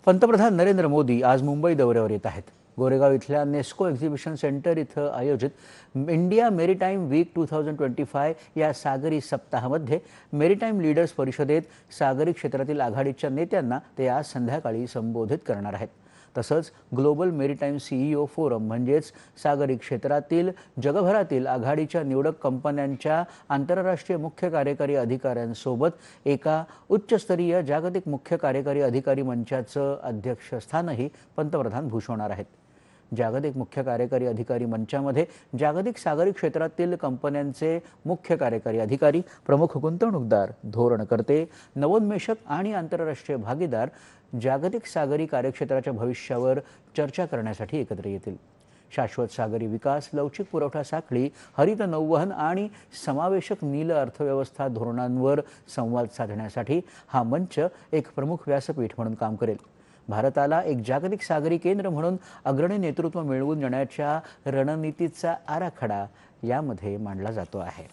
पंतप्रधान नरेंद्र मोदी आज मुंबई दौऱ्यावर येत आहेत। गोरेगाव इथल्या नेस्को एक्झिबिशन सेंटर इथं आयोजित इंडिया मेरीटाईम वीक 2025 या सागरी सप्ताहामध्ये मेरीटाईम लीडर्स परिषदेत सागरी क्षेत्रातील आघाडीच्या नेत्यांना ते आज संध्याकाळी संबोधित करणार आहेत। तसंच ग्लोबल मेरीटाईम सीईओ फोरम म्हणजेच सागरी क्षेत्रातील जगभरातील आघाडीच्या निवडक कंपन्यांच्या आंतरराष्ट्रीय मुख्य कार्यकारी अधिकाऱ्यांसोबत एका उच्चस्तरीय जागतिक मुख्य कार्यकारी अधिकारी मंचाचं अध्यक्षस्थानही पंतप्रधान भूषवणार आहेत। जागतिक मुख्य कार्यकारी अधिकारी मंचामध्ये जागतिक सागरी क्षेत्रातील कंपन्यांचे मुख्य कार्यकारी अधिकारी, प्रमुख गुंतवणूकदार, धोरणकर्ते, नवोन्मेषक आणि आंतरराष्ट्रीय भागीदार जागतिक सागरी कार्यक्षेत्राच्या भविष्यावर चर्चा करण्यासाठी एकत्र येतील। शाश्वत सागरी विकास, लवचिक पुरवठा साखळी, हरित नौवहन आणि समावेशक नील अर्थव्यवस्था धोरणांवर संवाद साधण्यासाठी हा मंच एक प्रमुख व्यासपीठ म्हणून काम करेल। भारताला एक जागतिक सागरी केंद्र म्हणून अग्रणी नेतृत्व मिळवून देण्याच्या रणनीतीचा आराखडा यामध्ये मांडला जातो आहे।